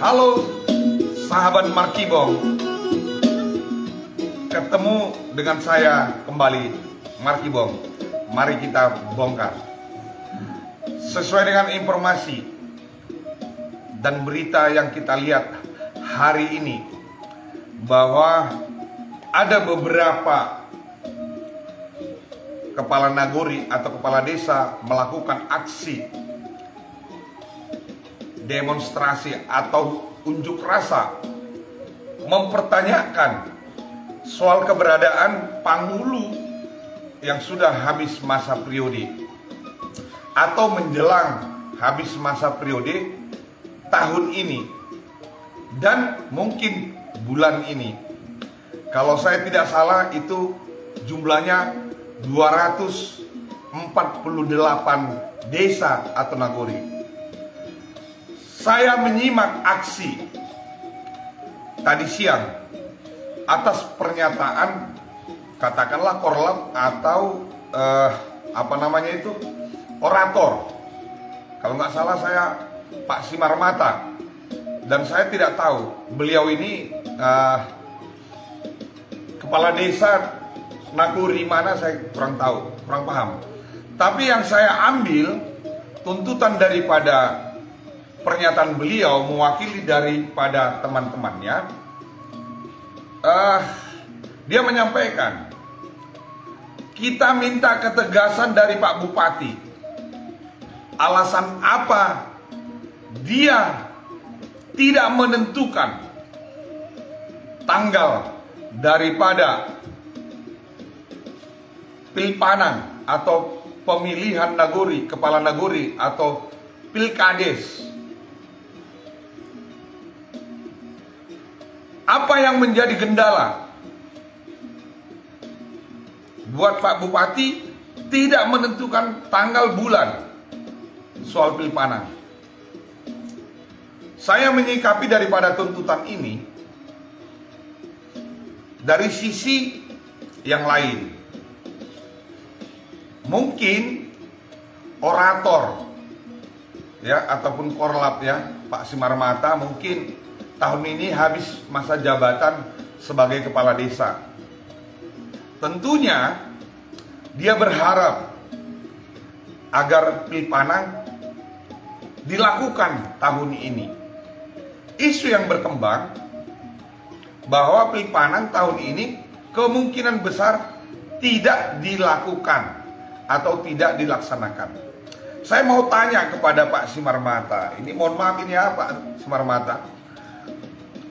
Halo sahabat Markibong, ketemu dengan saya kembali Markibong. Mari kita bongkar sesuai dengan informasi dan berita yang kita lihat hari ini, bahwa ada beberapa kepala nagori atau kepala desa melakukan aksi demonstrasi atau unjuk rasa mempertanyakan soal keberadaan Panghulu yang sudah habis masa periode atau menjelang habis masa periode tahun ini dan mungkin bulan ini. Kalau saya tidak salah itu jumlahnya 248 desa atau nagori. Saya menyimak aksi tadi siang atas pernyataan katakanlah korlap atau orator. Kalau nggak salah saya Pak Simar Mata, dan saya tidak tahu beliau ini kepala desa nagori mana, saya kurang tahu, kurang paham. Tapi yang saya ambil tuntutan daripada pernyataan beliau mewakili daripada teman-temannya, dia menyampaikan, kita minta ketegasan dari Pak Bupati. Alasan apa dia tidak menentukan tanggal daripada Pilpanang atau pemilihan nagori, kepala nagori atau pilkades? Apa yang menjadi kendala buat Pak Bupati tidak menentukan tanggal bulan soal Pilpanang? Saya menyikapi daripada tuntutan ini dari sisi yang lain. Mungkin orator ya ataupun korlap ya Pak Simar Mata mungkin tahun ini habis masa jabatan sebagai kepala desa. Tentunya dia berharap agar Pilpanang dilakukan tahun ini. Isu yang berkembang bahwa Pilpanang tahun ini kemungkinan besar tidak dilakukan atau tidak dilaksanakan. Saya mau tanya kepada Pak Simar Mata, ini mohon maaf ini ya Pak Simar Mata,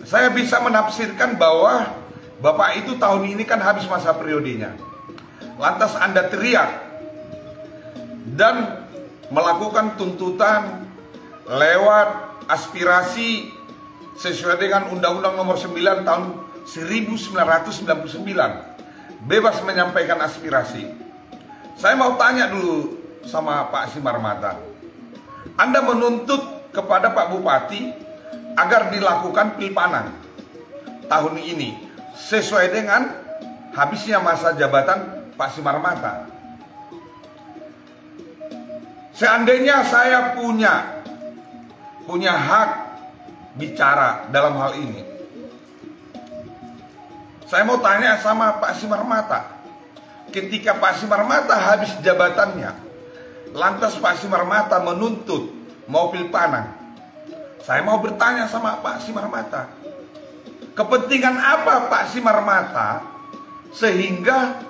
saya bisa menafsirkan bahwa Bapak itu tahun ini kan habis masa periodenya. Lantas Anda teriak dan melakukan tuntutan lewat aspirasi sesuai dengan Undang-Undang Nomor 9 tahun 1999. Bebas menyampaikan aspirasi. Saya mau tanya dulu sama Pak Simar Mata. Anda menuntut kepada Pak Bupati agar dilakukan Pilpanang tahun ini sesuai dengan habisnya masa jabatan Pak Simar Mata. Seandainya saya punya hak bicara dalam hal ini, saya mau tanya sama Pak Simar Mata. Ketika Pak Simar Mata habis jabatannya, lantas Pak Simar Mata menuntut mau Pilpanang, saya mau bertanya sama Pak Simar Mata, kepentingan apa Pak Simar Mata sehingga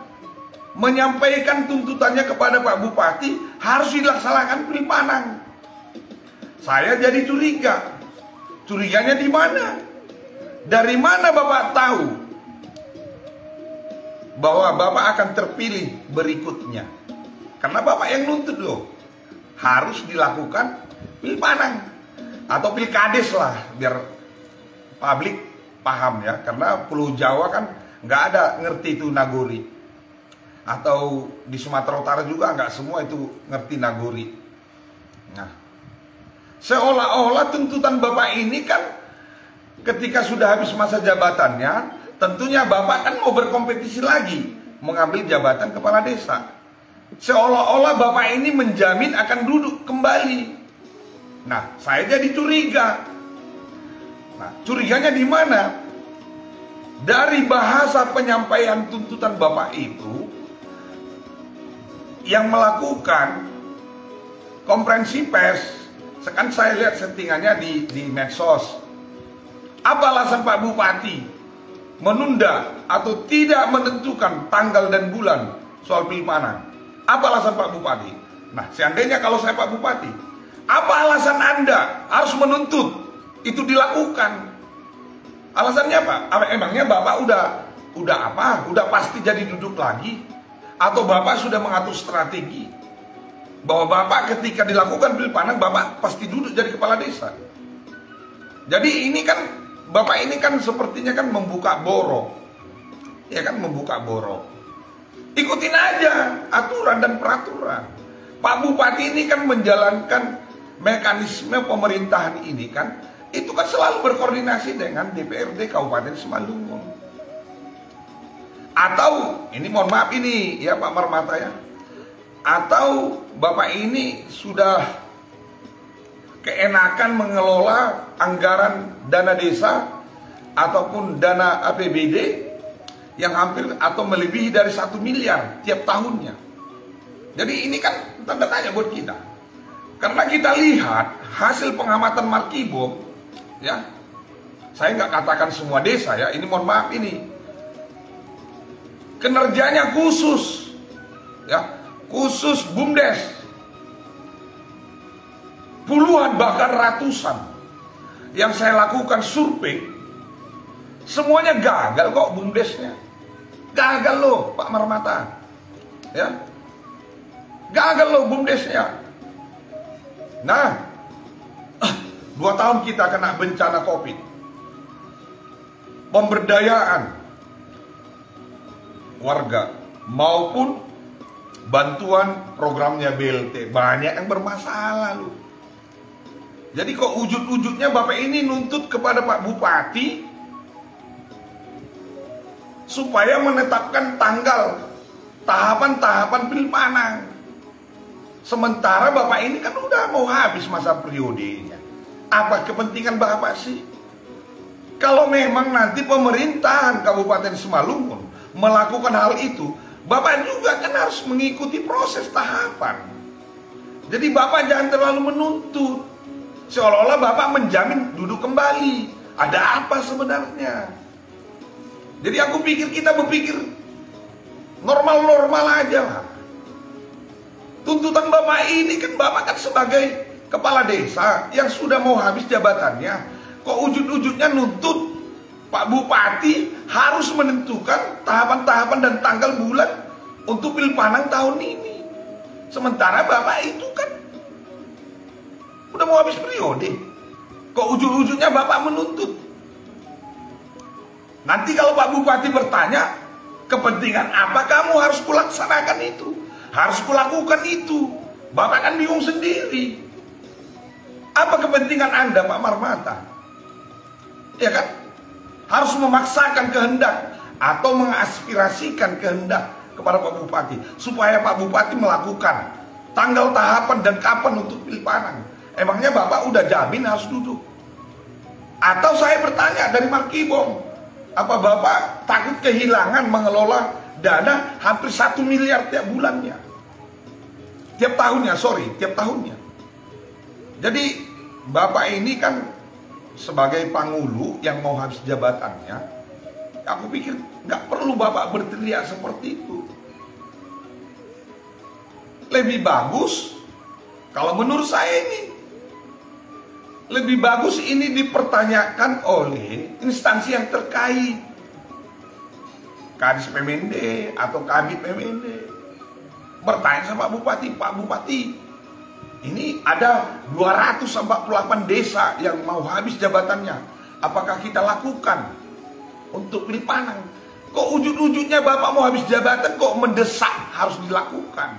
menyampaikan tuntutannya kepada Pak Bupati harus dilaksanakan Pilpanang? Saya jadi curiga. Curiganya di mana? Dari mana Bapak tahu bahwa Bapak akan terpilih berikutnya? Karena Bapak yang nuntut loh, harus dilakukan Pilpanang atau pilkades lah, biar publik paham ya. Karena Pulau Jawa kan nggak ada ngerti itu nagori, atau di Sumatera Utara juga nggak semua itu ngerti nagori. Nah, seolah-olah tuntutan Bapak ini kan ketika sudah habis masa jabatannya, tentunya Bapak kan mau berkompetisi lagi mengambil jabatan kepala desa. Seolah-olah Bapak ini menjamin akan duduk kembali. Nah, saya jadi curiga. Nah, curiganya di mana? Dari bahasa penyampaian tuntutan Bapak itu, yang melakukan konferensi pers, sekarang saya lihat settingannya di medsos. Apa alasan Pak Bupati menunda atau tidak menentukan tanggal dan bulan soal Pilpanan? Apa alasan Pak Bupati? Nah, seandainya kalau saya Pak Bupati, apa alasan Anda harus menuntut itu dilakukan? Alasannya apa? Emangnya Bapak udah pasti jadi duduk lagi? Atau Bapak sudah mengatur strategi bahwa Bapak ketika dilakukan Pilpanan, Bapak pasti duduk jadi kepala desa? Jadi ini kan, Bapak ini kan sepertinya kan membuka borok. Ya kan, membuka borok. Ikutin aja aturan dan peraturan. Pak Bupati ini kan menjalankan mekanisme pemerintahan ini kan, itu kan selalu berkoordinasi dengan DPRD Kabupaten Simalungun. Atau, ini mohon maaf ini ya Pak Marmata ya, atau Bapak ini sudah keenakan mengelola anggaran dana desa ataupun dana APBD yang hampir atau melebihi dari 1 miliar tiap tahunnya. Jadi ini kan tanda tanya buat kita. Karena kita lihat hasil pengamatan Markibom, ya, saya nggak katakan semua desa ya, ini mohon maaf ini kinerjanya khusus, ya, khusus BUMDes, puluhan bahkan ratusan yang saya lakukan survei, semuanya gagal kok BUMDesnya, gagal loh Pak Marmata, ya, gagal loh BUMDesnya. Nah, 2 tahun kita kena bencana COVID, pemberdayaan warga maupun bantuan programnya BLT banyak yang bermasalah loh. Jadi kok ujung-ujungnya Bapak ini nuntut kepada Pak Bupati supaya menetapkan tanggal tahapan-tahapan Pilpanan. Sementara Bapak ini kan udah mau habis masa periodenya. Apa kepentingan Bapak sih? Kalau memang nanti pemerintahan Kabupaten Simalungun melakukan hal itu, Bapak juga kan harus mengikuti proses tahapan. Jadi Bapak jangan terlalu menuntut, seolah-olah Bapak menjamin duduk kembali. Ada apa sebenarnya? Jadi aku pikir kita berpikir normal-normal aja lah. Tuntutan Bapak ini kan, Bapak kan sebagai kepala desa yang sudah mau habis jabatannya, kok ujung-ujungnya nuntut Pak Bupati harus menentukan tahapan-tahapan dan tanggal bulan untuk Pilpanan tahun ini. Sementara Bapak itu kan udah mau habis periode, kok ujung-ujungnya Bapak menuntut. Nanti kalau Pak Bupati bertanya, kepentingan apa kamu harus kulaksanakan itu, harus kulakukan itu, Bapak kan bingung sendiri. Apa kepentingan Anda Pak Marmata? Ya kan? Harus memaksakan kehendak atau mengaspirasikan kehendak kepada Pak Bupati supaya Pak Bupati melakukan tanggal tahapan dan kapan untuk Pilpanan. Emangnya Bapak udah jamin harus duduk? Atau saya bertanya dari Markibom, apa Bapak takut kehilangan mengelola dana hampir 1 miliar tiap bulannya, tiap tahunnya, tiap tahunnya. Jadi Bapak ini kan sebagai Panghulu yang mau habis jabatannya, aku pikir nggak perlu Bapak berteriak seperti itu. Lebih bagus, kalau menurut saya ini, lebih bagus ini dipertanyakan oleh instansi yang terkait, Kadis PMD atau Kabid PMD. Bertanya sama Pak Bupati, ini ada 248 desa yang mau habis jabatannya. Apakah kita lakukan untuk Pilpanan? Kok ujung-ujungnya Bapak mau habis jabatan kok mendesak harus dilakukan?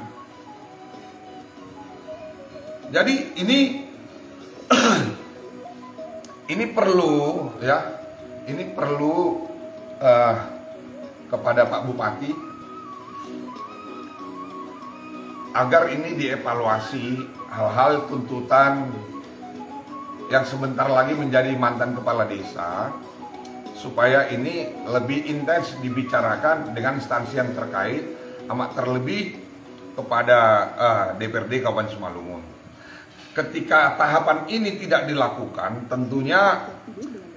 Jadi ini perlu ya, ini perlu kepada Pak Bupati agar ini dievaluasi hal-hal tuntutan yang sebentar lagi menjadi mantan kepala desa, supaya ini lebih intens dibicarakan dengan instansi yang terkait, amat terlebih kepada DPRD Kabupaten Simalungun. Ketika tahapan ini tidak dilakukan, tentunya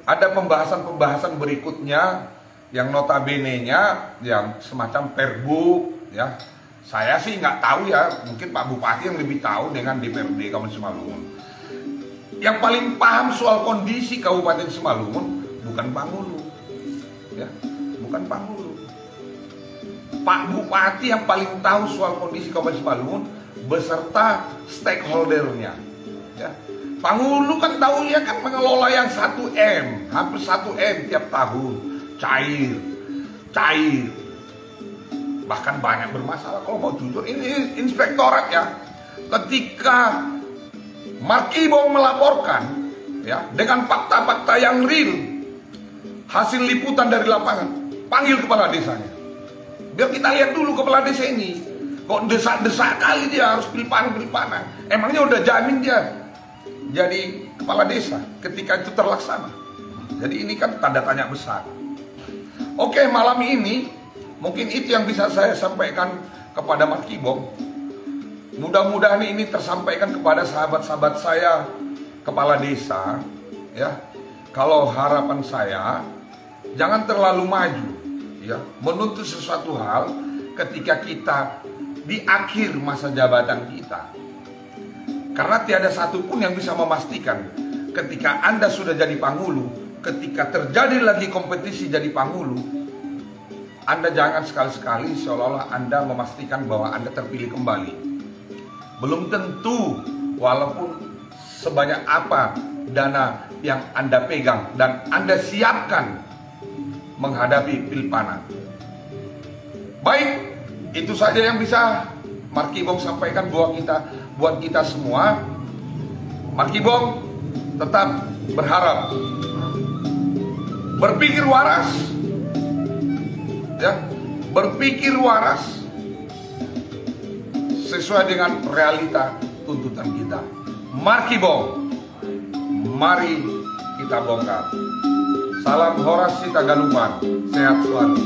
ada pembahasan-pembahasan berikutnya yang notabene-nya yang semacam perbu, ya. Saya sih nggak tahu ya, mungkin Pak Bupati yang lebih tahu dengan DPRD Kabupaten Simalungun. Yang paling paham soal kondisi Kabupaten Simalungun bukan Panghulu, ya, bukan Panghulu. Pak Bupati yang paling tahu soal kondisi Kabupaten Simalungun beserta stakeholdernya, ya. Panghulu kan tahunya kan mengelola yang 1M, hampir 1M tiap tahun, cair, bahkan banyak bermasalah. Kalau mau jujur, ini inspektorat ya. Ketika Markibong melaporkan, ya, dengan fakta-fakta yang real, hasil liputan dari lapangan, panggil kepala desanya. Biar kita lihat dulu kepala desa ini, kok desak-desak kali dia harus pilih-panah. Emangnya udah jamin dia jadi kepala desa ketika itu terlaksana? Jadi ini kan tanda tanya besar. Oke, malam ini mungkin itu yang bisa saya sampaikan kepada Markibong. Mudah-mudahan ini tersampaikan kepada sahabat-sahabat saya kepala desa, ya. Kalau harapan saya jangan terlalu maju, ya, menuntut sesuatu hal ketika kita di akhir masa jabatan kita. Karena tiada satupun yang bisa memastikan ketika Anda sudah jadi Panghulu, ketika terjadi lagi kompetisi jadi Panghulu, Anda jangan sekali-sekali seolah-olah Anda memastikan bahwa Anda terpilih kembali. Belum tentu, walaupun sebanyak apa dana yang Anda pegang dan Anda siapkan menghadapi pilpana. Baik, itu saja yang bisa Markibong sampaikan buat kita semua. Markibong tetap berharap, berpikir waras, ya, berpikir waras sesuai dengan realita tuntutan kita. Markibong, mari kita bongkar. Salam Horas Sitagalupan, sehat selalu.